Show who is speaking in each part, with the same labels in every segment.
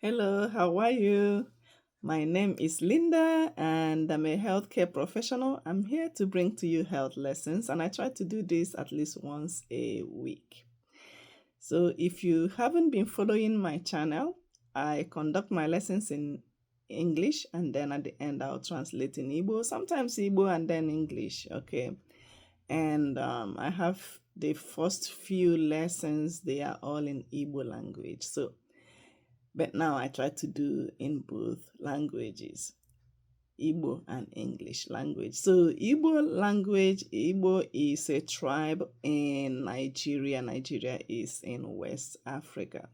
Speaker 1: Hello, how are you? My name is Linda and I'm a healthcare professional. I'm here to bring to you health lessons and I try to do this at least once a week. So if you haven't been following my channel, I conduct my lessons in English and then at the end I'll translate in Igbo, sometimes Igbo and then English, okay? And I have the first few lessons, they are all in Igbo language. But now I try to do in both languages, Igbo and English language. So Igbo language, Igbo is a tribe in Nigeria. Nigeria is in West Africa.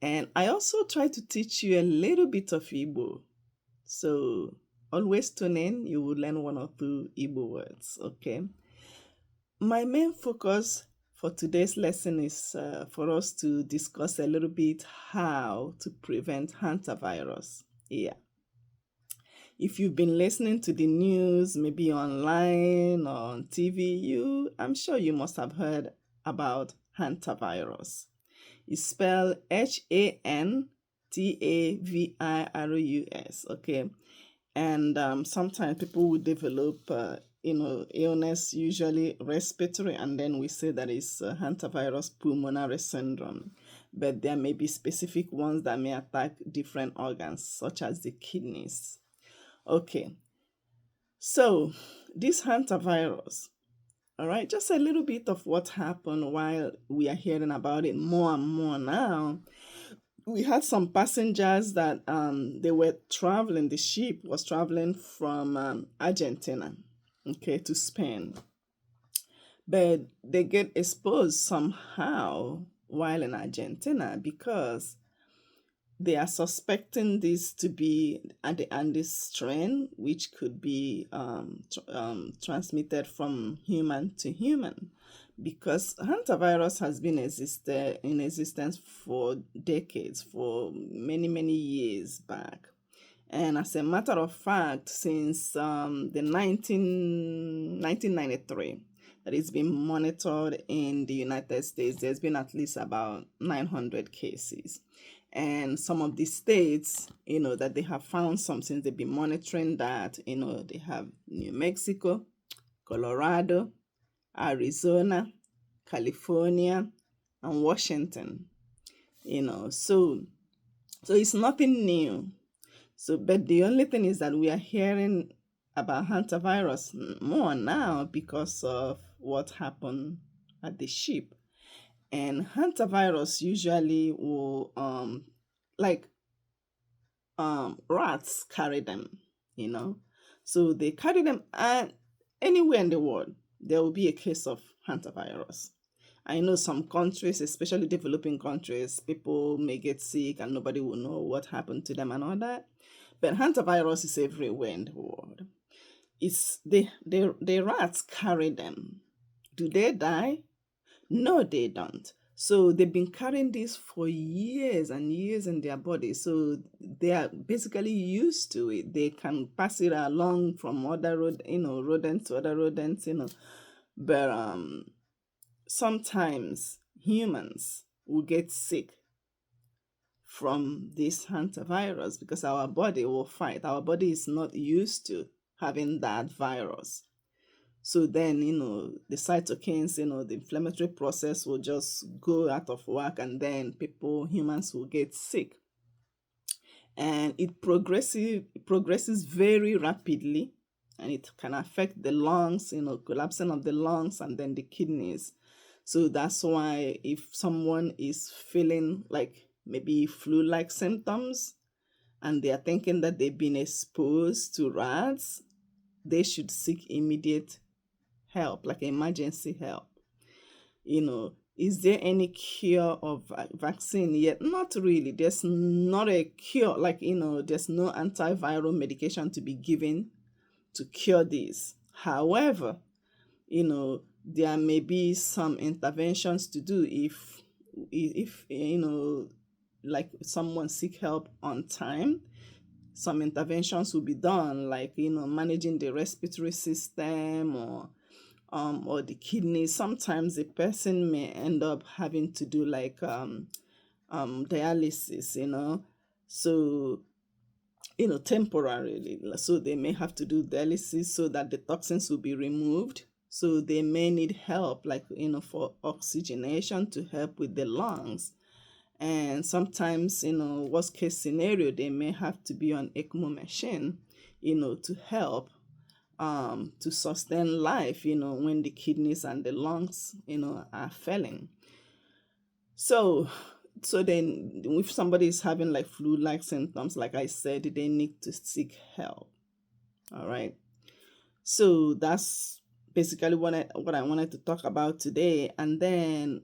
Speaker 1: And I also try to teach you a little bit of Igbo. So always tune in, you will learn one or two Igbo words, okay? My main focus for today's lesson is for us to discuss a little bit how to prevent hantavirus. Yeah. If you've been listening to the news, maybe online or on TV, I'm sure you must have heard about hantavirus. It's spelled Hantavirus, okay? And sometimes people will develop illness, usually respiratory, and then we say that it's hantavirus pulmonary syndrome. But there may be specific ones that may attack different organs, such as the kidneys. Okay, so this hantavirus, all right, just a little bit of what happened while we are hearing about it more and more now. We had some passengers that they were traveling, the ship was traveling from Argentina, okay, to Spain. But they get exposed somehow while in Argentina because they are suspecting this to be the Andes strain, which could be transmitted from human to human, because hantavirus has been in existence for decades, for many, many years back. And as a matter of fact, since the 1993, that it's been monitored in the United States, there's been at least about 900 cases. And some of the states, that they have found something, they've been monitoring that, they have New Mexico, Colorado, Arizona, California, and Washington, so it's nothing new. So, but the only thing is that we are hearing about hantavirus more now because of what happened at the ship. And hantavirus usually will rats carry them, so they carry them, and anywhere in the world there will be a case of hantavirus. I know some countries, especially developing countries, people may get sick and nobody will know what happened to them and all that. But hantavirus is everywhere in the world. It's the rats carry them. Do they die? No, they don't. So they've been carrying this for years and years in their body. So they are basically used to it. They can pass it along from other rodents to other rodents, But sometimes humans will get sick from this hantavirus because our body will fight. Our body is not used to having that virus. So then, the cytokines, the inflammatory process will just go out of whack, and then humans will get sick. And it progresses very rapidly, and it can affect the lungs, collapsing of the lungs and then the kidneys. So that's why if someone is feeling like maybe flu-like symptoms and they are thinking that they've been exposed to rats, they should seek immediate help, like emergency help. Is there any cure or vaccine yet? Not really. There's not a cure, there's no antiviral medication to be given to cure this. However, there may be some interventions to do if like someone seek help on time. Some interventions will be done, like managing the respiratory system or the kidneys. Sometimes the person may end up having to do like dialysis, So, temporarily. So they may have to do dialysis so that the toxins will be removed. So they may need help, like, for oxygenation to help with the lungs. And sometimes, worst case scenario, they may have to be on ECMO machine, to help to sustain life, when the kidneys and the lungs, are failing. So, then if somebody is having like flu-like symptoms, like I said, they need to seek help. All right. So that's basically what I wanted to talk about today. And then,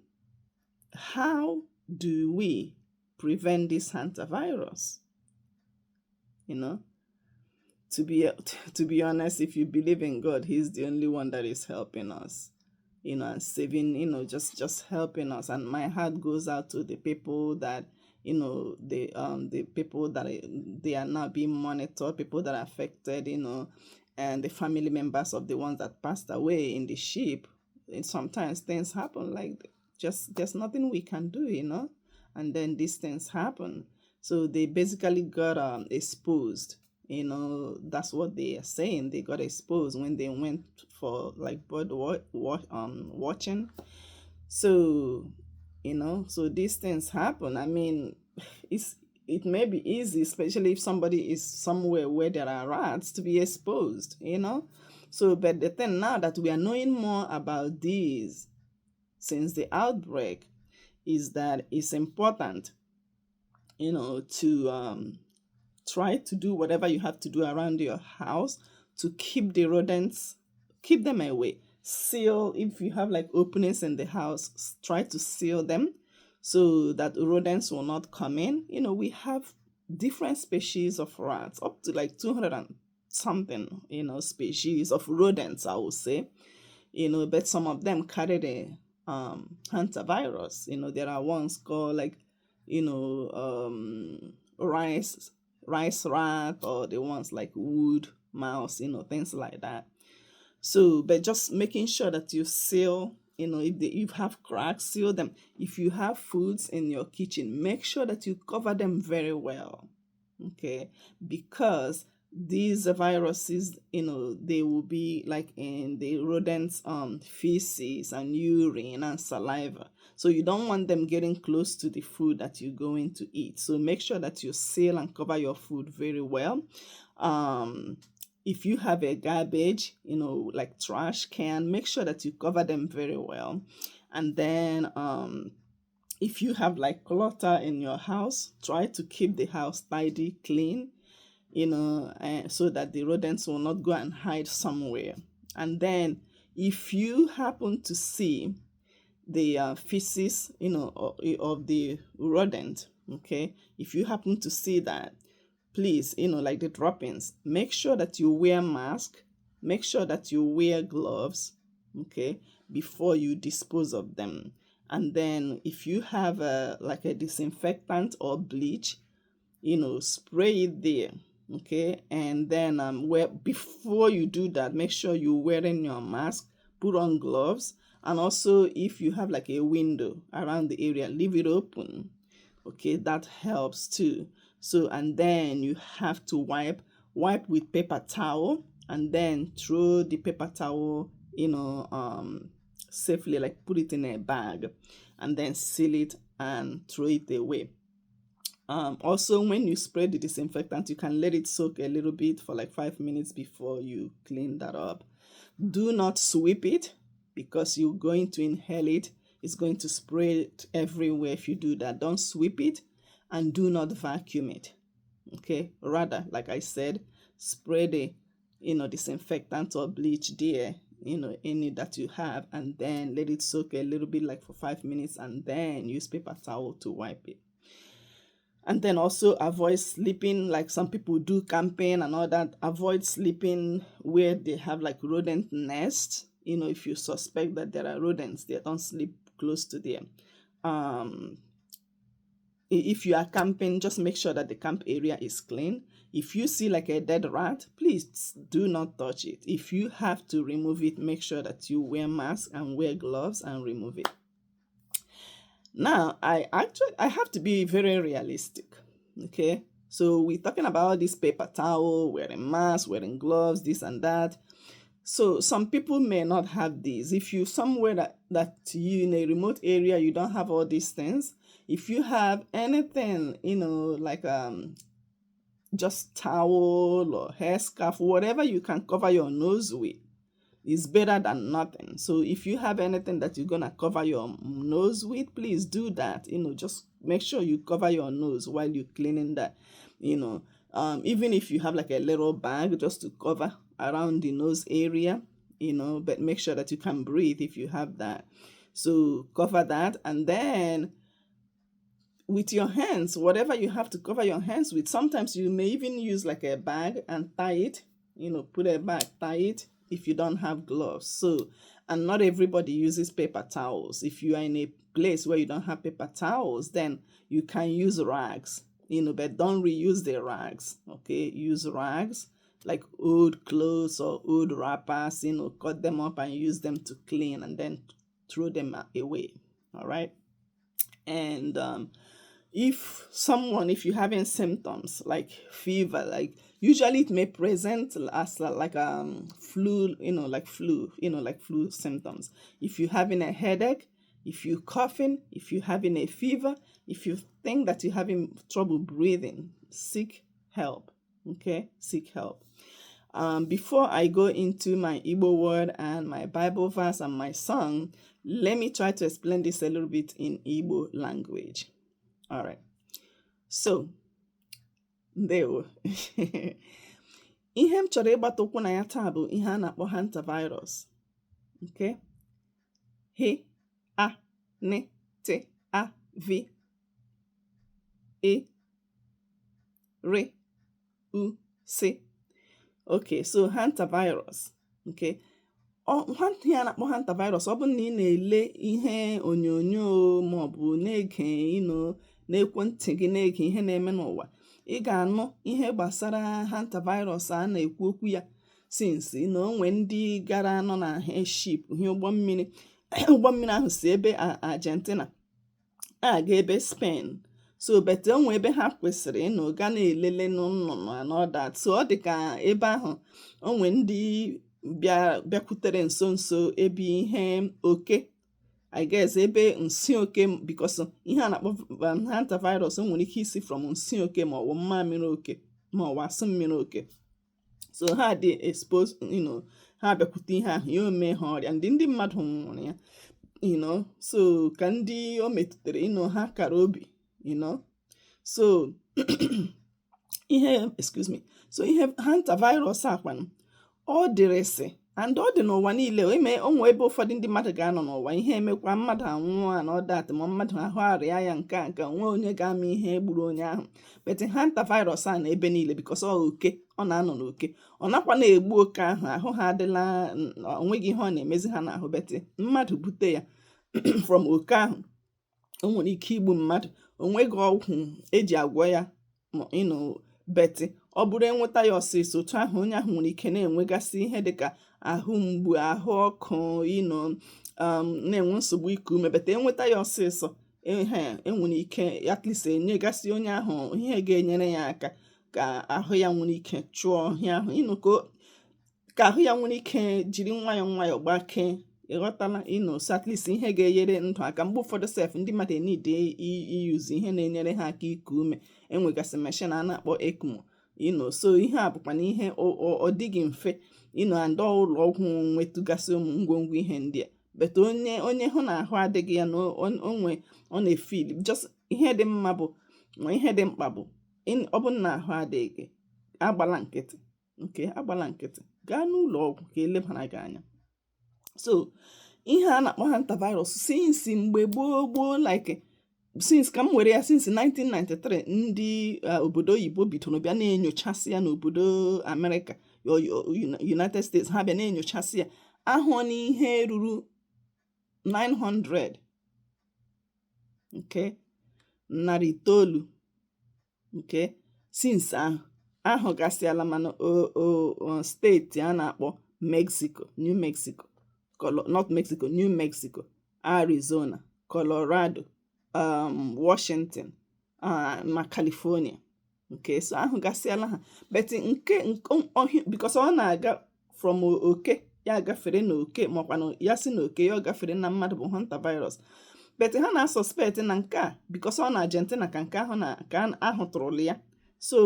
Speaker 1: how do we prevent this hantavirus? You know, to be to be honest, if you believe in God, He's the only one that is helping us, and saving, just helping us. And my heart goes out to the people that, the people that they are now being monitored, people that are affected, and the family members of the ones that passed away in the ship. And sometimes things happen, like, just there's nothing we can do, and then these things happen. So they basically got exposed. That's what they are saying. They got exposed when they went for like bird watching. So, so these things happen. I mean, it may be easy, especially if somebody is somewhere where there are rats, to be exposed. So, but the thing now that we are knowing more about these since the outbreak is that it's important, to try to do whatever you have to do around your house to keep the rodents, keep them away. Seal, if you have like openings in the house, try to seal them so that rodents will not come in. We have different species of rats, up to like 200 and something, species of rodents, I would say. But some of them carry the hantavirus. There are ones called like, rice rat, or the ones like wood mouse, things like that. So, but just making sure that you seal, if you have cracks, seal them. If you have foods in your kitchen, make sure that you cover them very well. Okay, because these viruses, they will be like in the rodents' feces and urine and saliva. So you don't want them getting close to the food that you're going to eat. So make sure that you seal and cover your food very well. If you have a garbage, like trash can, make sure that you cover them very well. And then if you have like clutter in your house, try to keep the house tidy, clean, so that the rodents will not go and hide somewhere. And then if you happen to see the feces, of the rodent, okay, if you happen to see that, please, like the droppings, make sure that you wear mask, make sure that you wear gloves, okay, before you dispose of them. And then if you have like a disinfectant or bleach, spray it there, okay. And then before you do that, make sure you're wearing your mask, put on gloves. And also, if you have like a window around the area, leave it open, okay. That helps too. So, and then you have to wipe with paper towel, and then throw the paper towel, safely, like put it in a bag, and then seal it and throw it away. Also, when you spray the disinfectant, you can let it soak a little bit for like 5 minutes before you clean that up. Do not sweep it, because you're going to inhale it. It's going to spray it everywhere if you do that. Don't sweep it, and do not vacuum it. Okay, rather, like I said, spray the disinfectant or bleach there, any that you have, and then let it soak a little bit, like for 5 minutes, and then use paper towel to wipe it. And then also avoid sleeping, like some people do camping and all that. Avoid sleeping where they have like rodent nests. If you suspect that there are rodents there, don't sleep close to them. If you are camping, just make sure that the camp area is clean. If you see like a dead rat, please do not touch it. If you have to remove it, make sure that you wear mask and wear gloves and remove it. Now, I have to be very realistic, okay? So we're talking about this paper towel, wearing masks, wearing gloves, this and that. So some people may not have these. If you somewhere that you in a remote area, you don't have all these things. If you have anything, like just towel or hair scarf, whatever you can cover your nose with, is better than nothing. So if you have anything that you're gonna cover your nose with, please do that. Just make sure you cover your nose while you're cleaning that. Even if you have like a little bag just to cover around the nose area, but make sure that you can breathe if you have that. So cover that, and then with your hands, whatever you have to cover your hands with, sometimes you may even use like a bag and tie it, put a bag, tie it if you don't have gloves. So, and not everybody uses paper towels. If you are in a place where you don't have paper towels, then you can use rags, but don't reuse the rags, okay? Use rags like old clothes or old wrappers, cut them up and use them to clean and then throw them away, all right? And if you're having symptoms like fever, like usually it may present as like flu, like flu symptoms. If you're having a headache, if you're coughing, if you're having a fever, if you think that you're having trouble breathing, seek help. Okay, seek help. Before I go into my Igbo word and my Bible verse and my song, let me try to explain this a little bit in Igbo language. All right. So, ndewo. Ihe m chọrọ ịgbata ụkwụ na ya taa bụ ihe a na-akpọ Hantavirus. Okay? H A N T A V E R U C. Okay, so Hantavirus. Okay. Ihe a na-akpọ Hantavirus, ọ bụrụ na ị na-ele ihe onyonyo maọbụ na-ege n'ekwentị gị na-ege ihe na-eme n'ụwa, ị ga-anụ ihe gbasara Hantavirus a na-ekwu okwu ya since na onwe ndị gara nọ na ship ihe ụgbọ mmiri ahụ si ebe Argentina aga ebe Spain. So bete onwe ebe ha kwesịrị ịnọ ga na-elele nnụnụ and all that. So ọ dị ka ebe ahụ onwe ndị bịakwutere nso ebe ihe oke, I guess ebe nsị oke, because ihe a na-akpọ Hantavirus nwere ike isi from nsị oke ma ọ bụ mmamịrị oke ma ọ bụ asụ mmiri oke. So ha dị exposed, ha bịakwute ihe ahụ ya ome ha ọrịa, ndị mmadụ nwụrụ ya, so ka ndị o metụtara, ha kara obi, so ihe Hantavirus akwanụ ọ dịrịsị, and ọ dị n'ụwa niile. Onwe ebe ụfọdụ ndị mmadụ ga-anọ n'ụwa ihe emekwa, mmadụ anwụọ na ọdat, ma mmadụ ahụ arịa ya nke nwe onye ga-ama ihe gburu onye ahụ. But Hantavirus a na ebe niile because oke, ọ na-anọ n'oke, ọ nakwa na-egbu oke ahụ ha adịla, onweghị ihe ọ na-emezi ha n'ahụ. Bet mmadụ bute ya from oke ahụ, o nwere ike igbu mmadụ. Onweghị ọgwụ eji agwọ ya, bet ọ bụrụ enweta ya ọsịsọ, otu ahụ onye ahụ nwere ike na-enwegasị ihe dịka ahụ mgbu, ahụ ọkụ, na-enwe nsogbu iku ume. Bet enweta ya ọsịsọ, enwere ike at least enyegasị onye ahụ ihe ga-enyere ya aka ka ahụ ya nwere ike chụọ ihe ahụ, ka ahụ ya nwere ike jiri nwayọọ gbakee, ịghọtala, so at least ihe ga-enyere ndụ aka. Mgbe ụfọdụ sef ndị mmadụ enide iyuzi ihe na-enyere ha aka iku ume, enwegasị machine a na-akpọ ECMO, so ihe a bụkwa na ihe ọ dịghị mfe, and ụlọ ọgwụ nwetụgasị ụmụ ngwongwo ihe ndị a. Bet onye hụ na ahụ adịghị ya, na ọ na-efil just ihe dị mma bụ, ma ihe dị mkpa bụ, ọ bụ na ahụ adịghị, agbala nkịtị, gaa n'ụlọ ọgwụ ka elebara gị anya. So ihe a na-akpọ Hantavirus since mgbe gboo, like since ka m were ya since 1993, ndị obodo oyibo bidoro bịa na-enyochasị ya n'obodo America, United States, ha bịa na-enyochasị ya, ahụ n'ihe ruru 900, okay, 900, okay, since ahụ gasịala. Mana steeti a na-akpọ New Mexico, Arizona, Colorado, Washington, ma California, nke so ahụ gasịala ha but nke ọhịa because ọ na-aga from oke ya gafere na oke makwa ya si na oke ya gafere na mmadụ bụ hantavirus but ha na suspect na nke a because ọ na Argentina ka nke ahụ na ka ahụ tụrụlụ ya so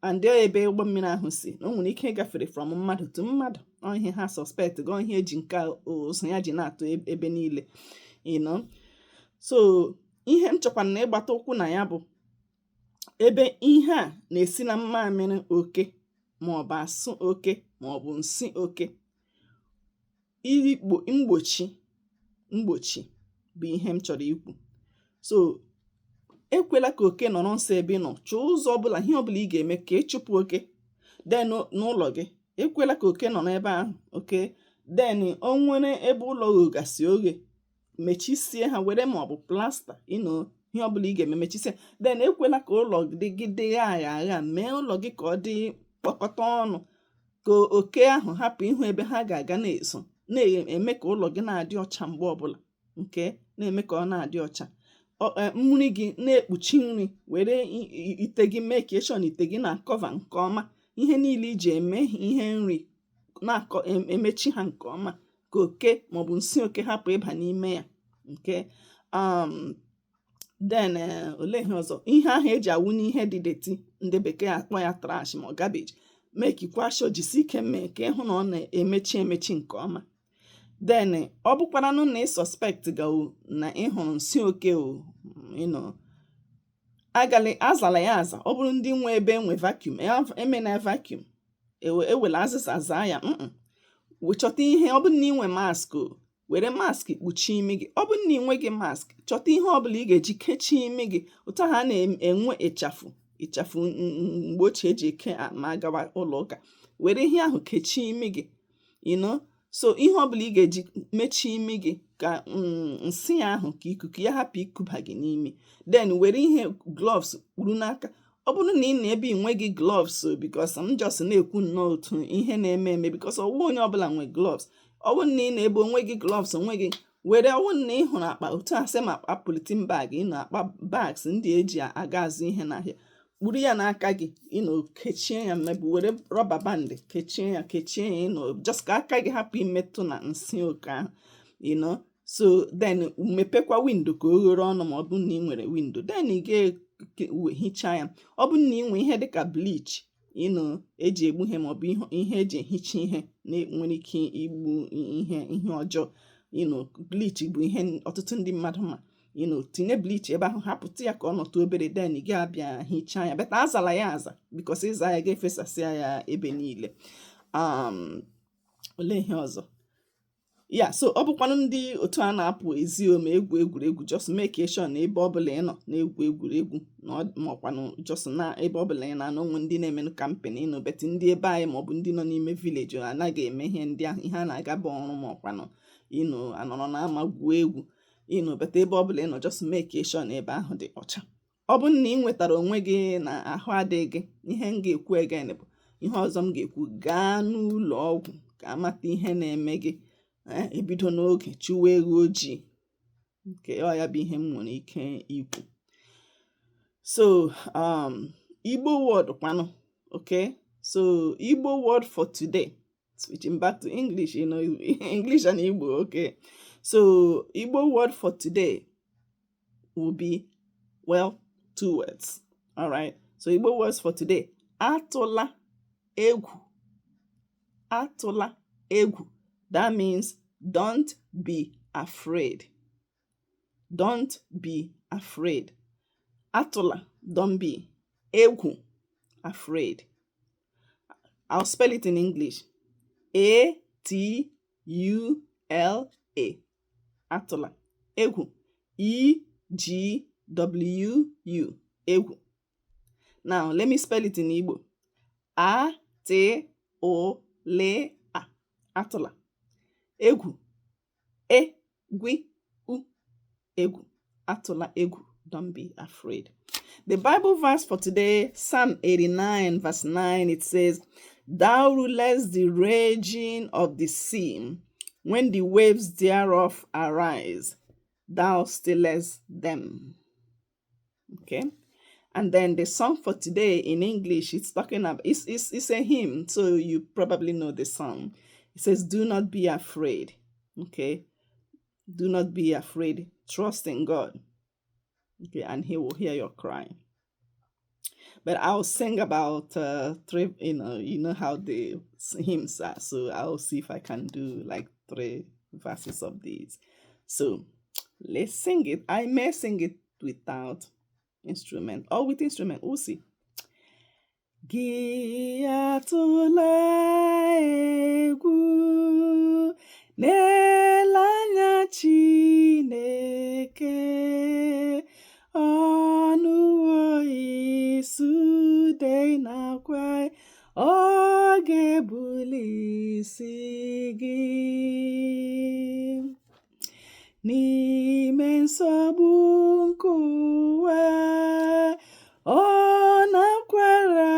Speaker 1: and ebe ụgbọ mmiri ahụ si na o nwere ike ịgafere from mmadụ to mmadụ ihe ha suspect ga ihe eji nke ụzọ ya ji na-atụ ebe niile so ihe m chọkwara na ịgbata ụkwụ na ya bụ ebe ihe a na-esi na mmamịrị oke maọbụ asụ oke maọbụ nsị oke mgbochi bụ ihe m chọrọ ikwu so ekwela ka oke nọrọ nso ebe ị nọ chọọ ụzọ ọbụla ihe ọbụla ị ga-eme ka ịchụpụ oke den n'ụlọ gị ekwela ka oke nọ n'ebe ahụ oke den o nwere ebe ụlọ ogasị oghe mechisie ha were maọbụ plasta ihe ọbụla ị ga-eme mechisie den ekwela ka ụlọ gị dị agha mee ụlọ gị ka ọ dị kpọkọta ọnụ ka oke ahụ hapụ ịhụ ebe ha ga-aga na-eso na-eme ka ụlọ gị na-adị ọcha mgbe ọbụla nke na-eme ka ọ na-adị ọcha mmiri gị na-ekpuchi nri were ite gị mee ka eshọn ite gị na-akọva nke ọma ihe niile iji eme ihe nri na-emechi ha nke ọma ka oke maọbụ nsị oke hapụ ịba n'ime ya nke den olee ihe ọzọ ihe ahụ eji awụnye ihe dị deti ndị bekee akpọ ya trash ma garbage mee ka ikwasho jisi ike mee ka ịhụ na ọ na-emechi nke ọma den ọ bụkwaranụ na ị suspect ga na ịhụrụ nsị oke azala ya aza ọ bụrụ ndị nwe ebe enwe vacuum emena vacuum ewela azịza zaa ya chọta ihe ọ bụrụ na ị nwe mask were mask kpuchie imi gị ọ bụrụ na ị nweghị mask chọta ihe ọbụla ị ga-eji kechie imi gị otu ha na-enwe ịchafụ mgbochi eji eke ma gawa ụlọ ụka were ihe ahụ kechie imi gị so ihe ọbụla ị ga-eji mechie imi gị ka nsị ya ahụ ka ikuku ya hapụ ikuba gị n'imi den were ihe gloves kpuru n'aka ọ bụrụ na ị na-ebe inweghị gloves because m just na-ekwu nnọọ otu ihe na-eme because ọwụ onye ọbụla nwe gloves ọ bụrụ na ị na-ebe onweghị gloves onweghị were ọ bụrụ na ị hụrụ akpa otu a sị ma akpa politin bag akpa bags ndị eji aga azụ ihe n'ahịa kpuru ya n'aka gị kechie ya mmebi were rọba bandị kechie ya just ka aka gị hapụ imetụ na nsị oke ahụ so then mepekwa windo ka o ghere ọnụ ma ọ bụ na ị nwere windo then ị ga-ehicha ya ọ bụ na ị nwee ihe dịka bleach eji egbu ihe ma ọ bụ ihe eji ehicha ihe na-nwere ike igbu ihe ọjọọ bleach bụ ihe ọtụtụ ndị mmadụ ma tinye bleach ebe ahụ hapụta ya ka ọ nọtụ obere den ị ga-abịa hichaa ya beta azala ya aza because ịza ya ga-efesasịa ya ebe niile olee ihe ọzọ ya so ọ bụkwanụ ndị otu a na-apụ ezi ome egwuregwu just make sure na ebe ọbụla ị nọ na-egwu egwuregwu maọkwanụ just na ebe ọbụla ị na-anọ onwe ndị na-emenụ kampen beti ndị ebe anyị maọbụ ndị nọ n'ime vileji anaghị eme ihe ndị ahụ ihe a na-agaba ọrụ maọkwanụ anọrọ na ama gwuo egwu beta ebe ọbụla ị nọ just make sure na ebe ahụ dị ọcha ọ bụ na ị nwetara onwe gị na ahụ adịghị ihe m ga-ekwu again bụ ihe ọzọ m ga-ekwu gaa n'ụlọ ọgwụ ka amata ihe na-eme gị ebido n'oge chụwa ewu ojii nke ya bụ ihe m nwere ike ikwu so Igbo word kwanụ okay so Igbo word for today switching back to English English and Igbo okay so Igbo word for today will be two words all right so Igbo words for today atụla egwu that means don't be afraid. Don't be afraid. Atụla, don't be. Egwu, afraid. I'll spell it in English. A-T-U-L-A. Atụla. Egwu. E-G-W-U. Egwu. Now, let me spell it in Igbo. A-T-O-L-A. Atụla. Egwu. E-gwi-u. Egwu. Atụla egwu. Don't be afraid. The Bible verse for today, Psalm 89 verse 9, it says, Thou rulest the raging of the sea, when the waves thereof arise, thou stillest them. Okay? And then the song for today in English, it's talking about, it's a hymn, so you probably know the song. It says, "Do not be afraid." Okay, do not be afraid. Trust in God. Okay, and He will hear your cry. But I'll sing about three. You know how the hymns are, so I'll see if I can do like 3 verses of these. So let's sing it. I may sing it without instrument or with instrument. We'll see. Gị atụla egwu n'ele anya Chineke, ọnụwo isude nakwa ọ ga-ebuli isi gị n'ime nsogbu nke ụwa. Ọ na-akwara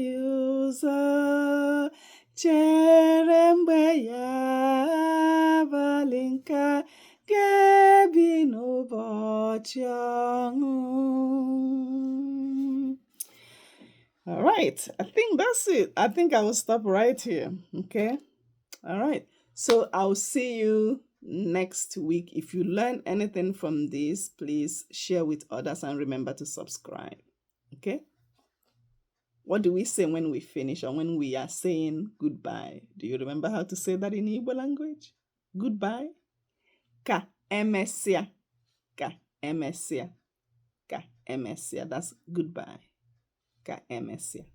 Speaker 1: ya ụzọ, chere mgbe ya abalị nka ga-ebi n'ụbọchị ọṅụ. All right, I think that's it. I think I will stop right here. Okay. All right. So I'll see you next week. If you learn anything from this, please share with others and remember to subscribe. Okay? What do we say when we finish or when we are saying goodbye? Do you remember how to say that in Igbo language? Goodbye? Ka emesia. Ka emesia. Ka emesia. That's goodbye. Ka emesia.